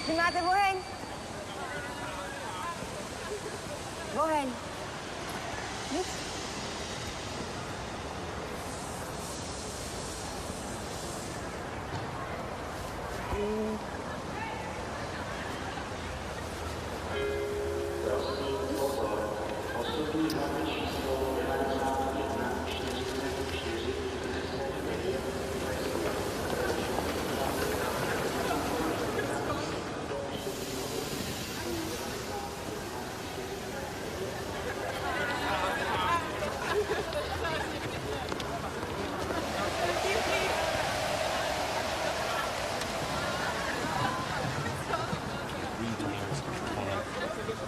Renate, wohin? Wohin? Nichts?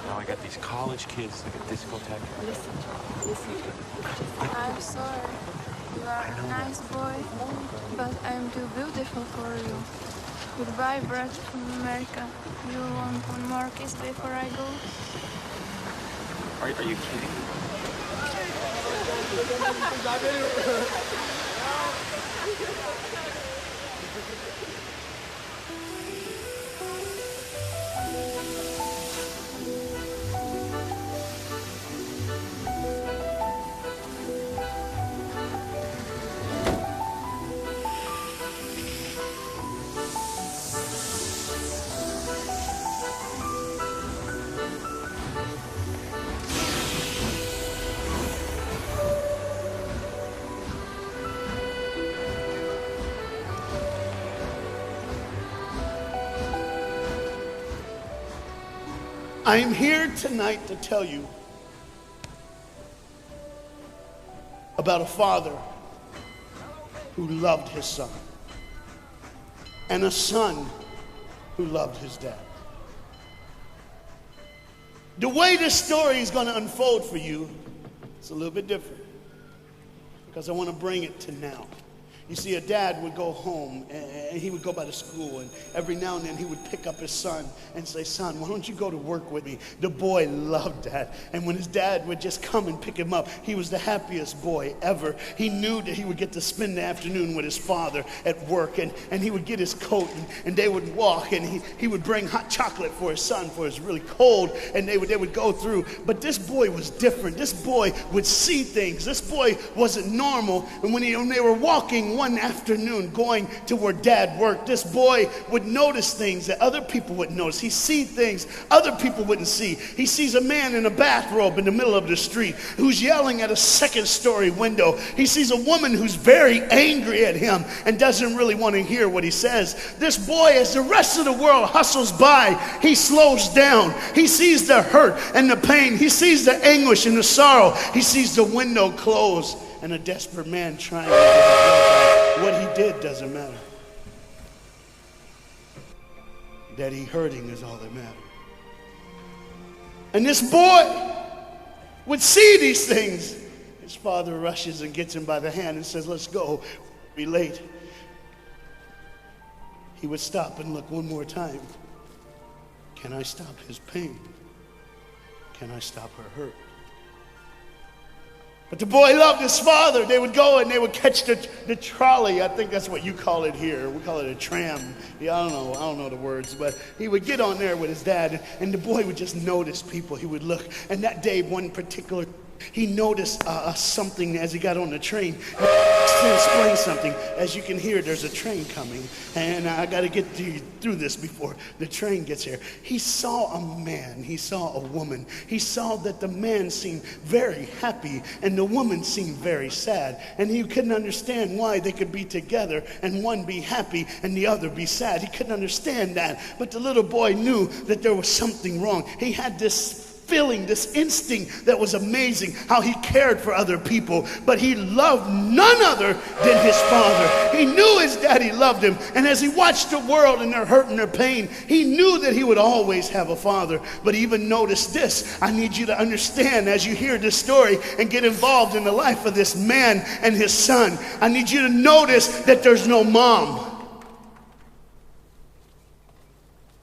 Now I got these college kids like a discotheque. Listen. I'm sorry. You are a nice boy, but I'm too beautiful for you. Goodbye, Brad from America. You want one more kiss before I go? Are you kidding? I'm here tonight to tell you about a father who loved his son and a son who loved his dad. The way this story is going to unfold for you is a little bit different because I want to bring it to now. You see, a dad would go home and he would go by the school, and every now and then he would pick up his son and say, "Son, why don't you go to work with me?" The boy loved that. And when his dad would just come and pick him up, he was the happiest boy ever. He knew that he would get to spend the afternoon with his father at work, and he would get his coat, and they would walk, and he would bring hot chocolate for his son, for it's really cold, and they would go through. But this boy was different. This boy would see things. This boy wasn't normal. And when they were walking one afternoon going to where dad worked, this boy would notice things that other people wouldn't notice. He see things other people wouldn't see. He sees a man in a bathrobe in the middle of the street who's yelling at a second-story window. He sees a woman who's very angry at him and doesn't really want to hear what he says. This boy, as the rest of the world hustles by, he slows down. He sees the hurt and the pain. He sees the anguish and the sorrow. He sees the window close and a desperate man trying to get it. What he did doesn't matter. That he hurting is all that matters. And this boy would see these things. His father rushes and gets him by the hand and says, "Let's go. We'll be late." He would stop and look one more time. Can I stop his pain? Can I stop her hurt? But the boy loved his father. They would go and they would catch the trolley. I think that's what you call it here. We call it a tram. Yeah, I don't know the words, but he would get on there with his dad, and the boy would just notice people. He would look, and that day, one particular, he noticed something as he got on the train. To explain something, as you can hear, there's a train coming, and I got to get through this before the train gets here. He saw a man, he saw a woman. He saw that the man seemed very happy, and the woman seemed very sad, and he couldn't understand why they could be together and one be happy and the other be sad. He couldn't understand that, but the little boy knew that there was something wrong. He had this feeling, this instinct that was amazing, how he cared for other people, but he loved none other than his father. He knew his daddy loved him, and as he watched the world and their hurt and their pain, he knew that he would always have a father. But even notice this, I need you to understand as you hear this story and get involved in the life of this man and his son, I need you to notice that there's no mom.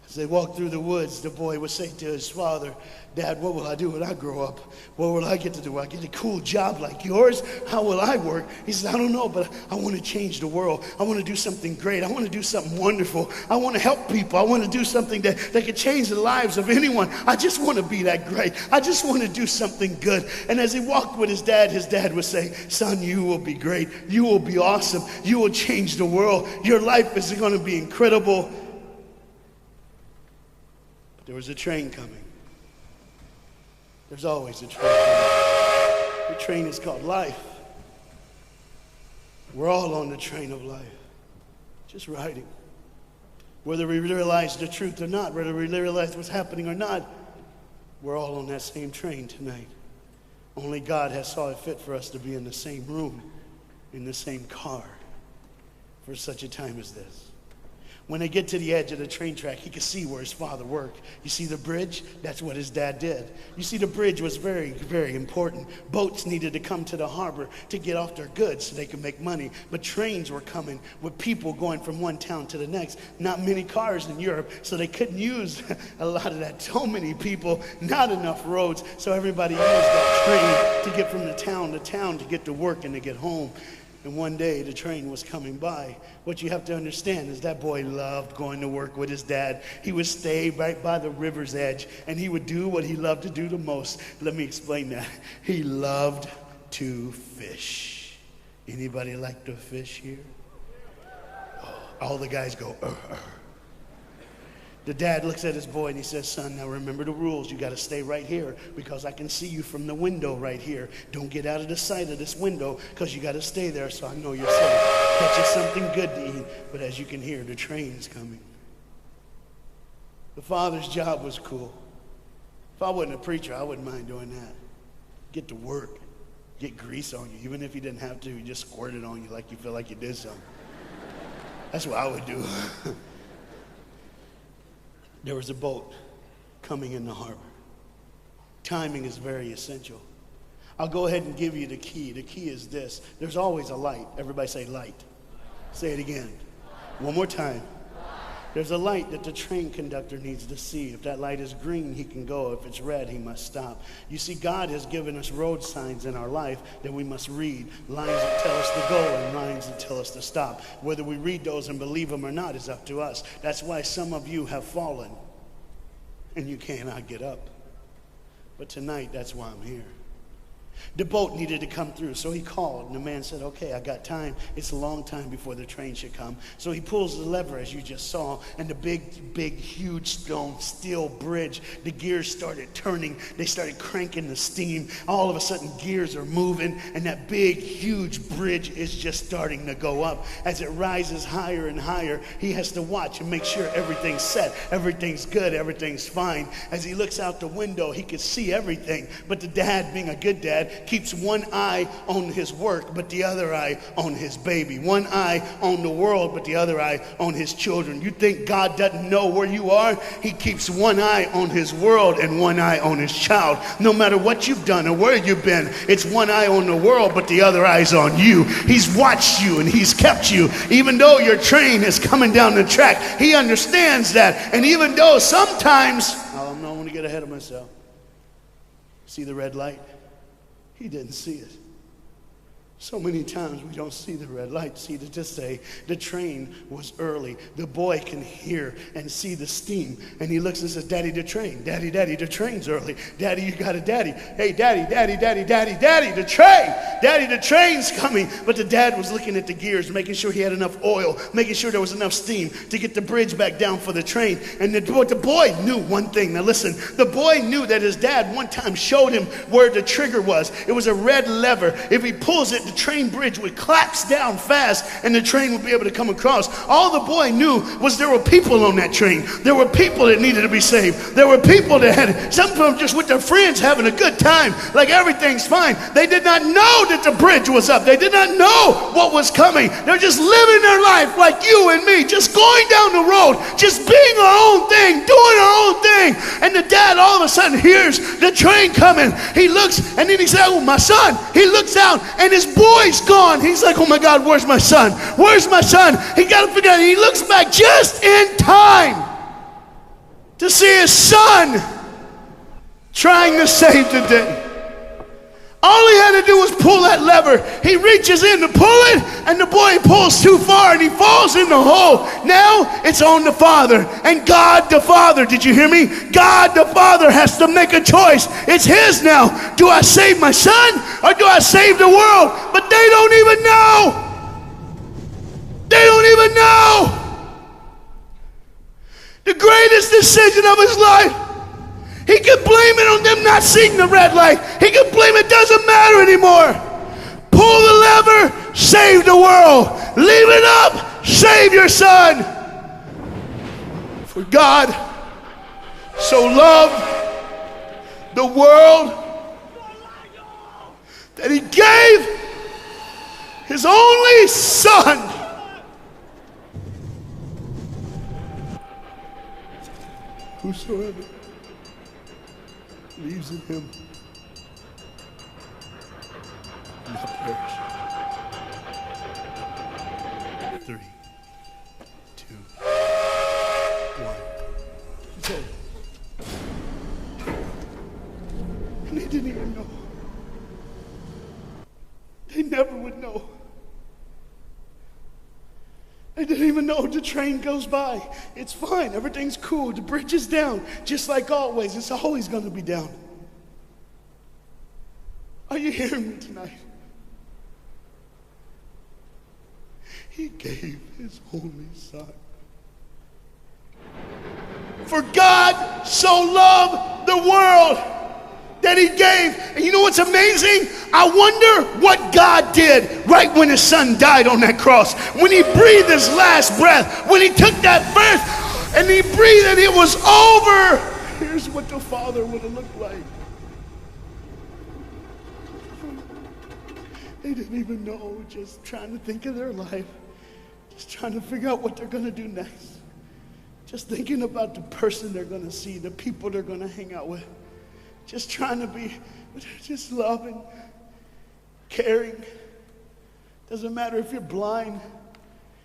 As they walked through the woods, the boy would say to his father, Dad, what will I do when I grow up? What will I get to do? Will I get a cool job like yours? How will I work? He says, I don't know, but I want to change the world. I want to do something great. I want to do something wonderful. I want to help people. I want to do something that could change the lives of anyone. I just want to be that great. I just want to do something good. And as he walked with his dad would say, son, you will be great. You will be awesome. You will change the world. Your life is going to be incredible. But there was a train coming. There's always a train coming. The train is called life. We're all on the train of life, just riding. Whether we realize the truth or not, whether we realize what's happening or not, we're all on that same train tonight. Only God has saw it fit for us to be in the same room, in the same car, for such a time as this. When they get to the edge of the train track, he could see where his father worked. You see the bridge? That's what his dad did. You see, the bridge was very, very important. Boats needed to come to the harbor to get off their goods so they could make money. But trains were coming with people going from one town to the next. Not many cars in Europe, so they couldn't use a lot of that. So many people, not enough roads, so everybody used that train to get from the town to town to get to work and to get home. And one day the train was coming by. What you have to understand is that boy loved going to work with his dad. He would stay right by the river's edge, and he would do what he loved to do the most. Let me explain that. He loved to fish. Anybody like to fish here? Oh, all the guys go, The dad looks at his boy and he says, son, now remember the rules. You got to stay right here because I can see you from the window right here. Don't get out of the sight of this window because you got to stay there so I know you're safe. Catch you something good to eat. But as you can hear, the train's coming. The father's job was cool. If I wasn't a preacher, I wouldn't mind doing that. Get to work. Get grease on you. Even if you didn't have to, you just squirt it on you like you feel like you did something. That's what I would do. There was a boat coming in the harbor. Timing is very essential. I'll go ahead and give you the key. The key is this. There's always a light. Everybody say light. Say it again. One more time. There's a light that the train conductor needs to see. If that light is green, he can go. If it's red, he must stop. You see, God has given us road signs in our life that we must read. Lines that tell us to go and lines that tell us to stop. Whether we read those and believe them or not is up to us. That's why some of you have fallen and you cannot get up. But tonight, that's why I'm here. The boat needed to come through, so he called, and the man said, okay, I got time. It's a long time before the train should come. So he pulls the lever, as you just saw, and the big, huge steel bridge, the gears started turning. They started cranking the steam. All of a sudden, gears are moving, and that big, huge bridge is just starting to go up. As it rises higher and higher, he has to watch and make sure everything's set, everything's good, everything's fine. As he looks out the window, he could see everything, but the dad, being a good dad, keeps one eye on his work, but the other eye on his baby. One eye on the world, but the other eye on his children. You think God doesn't know where you are? He keeps one eye on his world and one eye on his child. No matter what you've done or where you've been, it's one eye on the world, but the other eye's on you. He's watched you and he's kept you. Even though your train is coming down the track, he understands that. And even though sometimes, I don't want to get ahead of myself. See the red light? He didn't see it. So many times we don't see the red light. See, to just say the train was early. The boy can hear and see the steam. And he looks and says, Daddy, the train. Daddy, the train's early. Daddy, you got a daddy. Hey, Daddy, the train. Daddy, the train's coming. But the dad was looking at the gears, making sure he had enough oil, making sure there was enough steam to get the bridge back down for the train. And the boy knew one thing. Now listen, the boy knew that his dad one time showed him where the trigger was. It was a red lever. If he pulls it the train bridge would collapse down fast and the train would be able to come across. All the boy knew was there were people on that train. There were people that needed to be saved. There were people that had, some of them just with their friends having a good time, like everything's fine. They did not know that the bridge was up. They did not know what was coming. They're just living their life like you and me, just going down the road, just being our own thing, doing our own thing. And the dad all of a sudden hears the train coming. He looks and then he said, oh, my son. He looks out and his boy's gone. He's like, oh my God, where's my son? Where's my son? He got to figure out. He looks back just in time to see his son trying to save the day. All he had to do was pull that lever. He reaches in to pull it, and the boy pulls too far, and he falls in the hole. Now it's on the father. And God the Father, did you hear me? God the Father has to make a choice. It's his now. Do I save my son, or do I save the world? But they don't even know. They don't even know. The greatest decision of his life. He could blame it on them not seeing the red light. He could blame it doesn't matter anymore. Pull the lever, save the world. Leave it up, save your son. For God so loved the world that he gave his only son. Whosoever believes in him will not perish. 3, 2, 1. It's over. And they didn't even know. They never would know. They didn't even know. The train goes by. It's fine. Everything's cool. The bridge is down. Just like always. It's always going to be down. Are you hearing me tonight? He gave his only son. For God so loved the world that he gave. And you know what's amazing? I wonder what God did right when his son died on that cross. When he breathed his last breath. When he took that breath and he breathed and it was over. Here's what the Father would have looked like. They didn't even know, just trying to think of their life. Just trying to figure out what they're going to do next. Just thinking about the person they're going to see, the people they're going to hang out with. Just trying to be, just loving, caring. Doesn't matter if you're blind.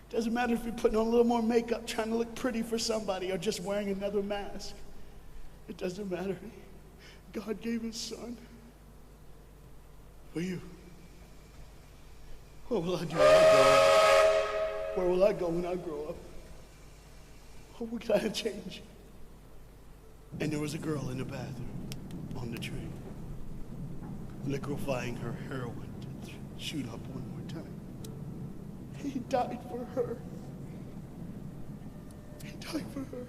Doesn't matter if you're putting on a little more makeup, trying to look pretty for somebody, or just wearing another mask. It doesn't matter. God gave his son for you. What will I do when I grow up? Where will I go when I grow up? What can I change? And there was a girl in the bathroom on the train, liquefying her heroin to shoot up one more time. He died for her. He died for her.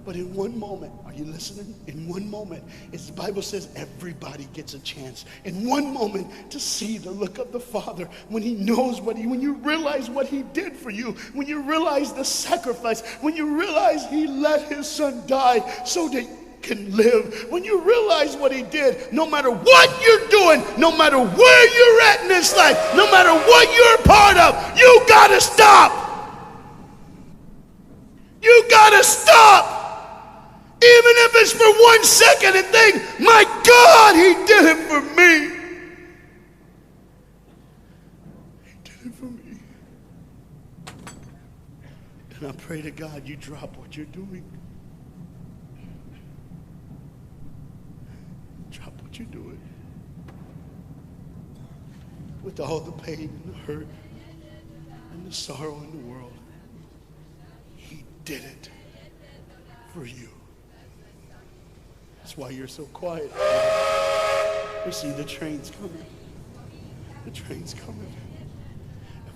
But in one moment, are you listening? In one moment, as the Bible says, everybody gets a chance. In one moment to see the look of the Father when he knows when you realize what he did for you, when you realize the sacrifice, when you realize he let his son die so that you can live, when you realize what he did, no matter what you're doing, no matter where you're at in this life, no matter what you're a part of, you gotta stop. You gotta stop. Even if it's for 1 second and think, my God, he did it for me. He did it for me. And I pray to God you drop what you're doing. Drop what you're doing. With all the pain and the hurt and the sorrow in the world, he did it for you. That's why you're so quiet. You see, the train's coming. The train's coming.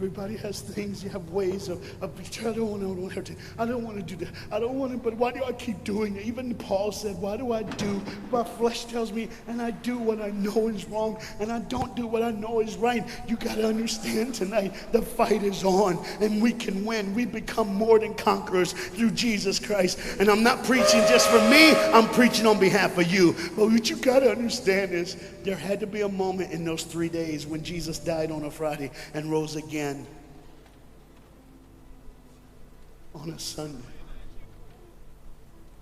Everybody has things. You have ways of I don't want to. I don't want to do that. I don't want to, but why do I keep doing it? Even Paul said, why do I do? My flesh tells me, and I do what I know is wrong, and I don't do what I know is right. You got to understand tonight, the fight is on, and we can win. We become more than conquerors through Jesus Christ. And I'm not preaching just for me. I'm preaching on behalf of you. But what you got to understand is there had to be a moment in those 3 days when Jesus died on a Friday and rose again on a Sunday.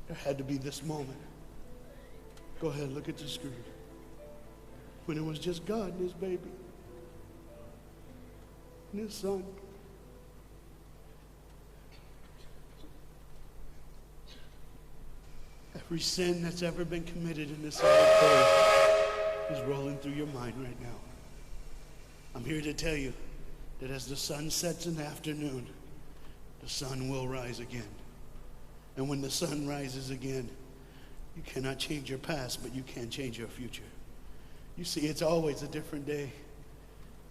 There had to be this moment. Go ahead, look at the screen. When it was just God and his baby and his son. Every sin that's ever been committed in this earth is rolling through your mind right now. I'm here to tell you that as the sun sets in the afternoon, the sun will rise again. And when the sun rises again, you cannot change your past, but you can change your future. You see, it's always a different day.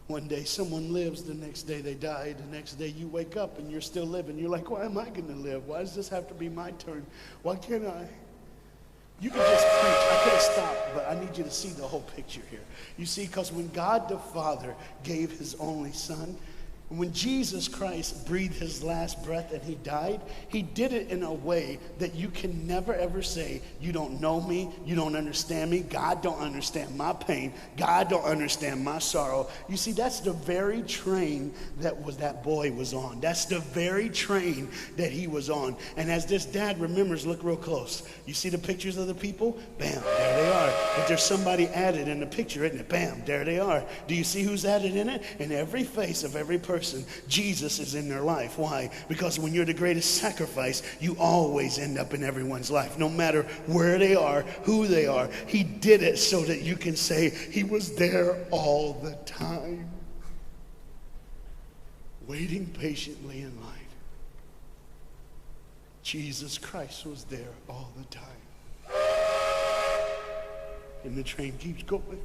One day someone lives, the next day they die, the next day you wake up and you're still living. You're like, why am I going to live? Why does this have to be my turn? Why can't I? You can just preach. I could have stopped, but I need you to see the whole picture here. You see, because when God the Father gave his only son, when Jesus Christ breathed his last breath and he died, he did it in a way that you can never ever say, you don't know me, you don't understand me, God don't understand my pain, God don't understand my sorrow. You see, that's the very train that boy was on. That's the very train that he was on. And as this dad remembers, look real close. You see the pictures of the people? Bam, there they are. But there's somebody added in the picture, isn't it? Bam, there they are. Do you see who's added in it? In every face of every person, Jesus is in their life. Why? Because when you're the greatest sacrifice, you always end up in everyone's life, no matter where they are, who they are. He did it so that you can say he was there all the time, waiting patiently in line. Jesus Christ was there all the time. And the train keeps going.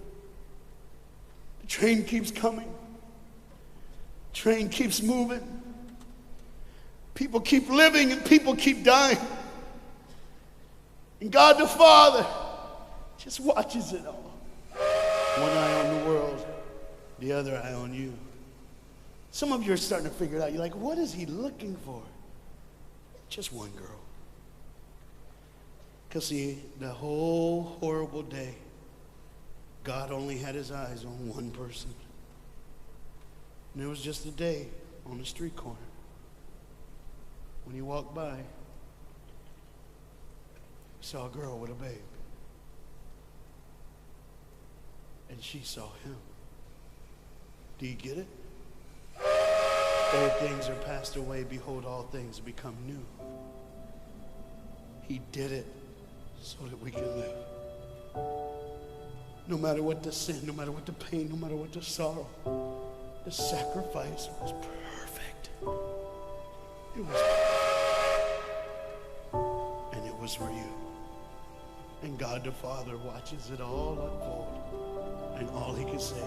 The train keeps coming. Train keeps moving. People keep living and people keep dying. And God the Father just watches it all. One eye on the world, the other eye on you. Some of you are starting to figure it out. You're like, what is he looking for? Just one girl. Because see, the whole horrible day, God only had his eyes on one person. And it was just a day on the street corner. When he walked by, he saw a girl with a babe. And she saw him. Do you get it? Old things are passed away. Behold, all things become new. He did it so that we can live. No matter what the sin, no matter what the pain, no matter what the sorrow, the sacrifice was perfect. It was perfect. And it was for you. And God the Father watches it all unfold. And all he can say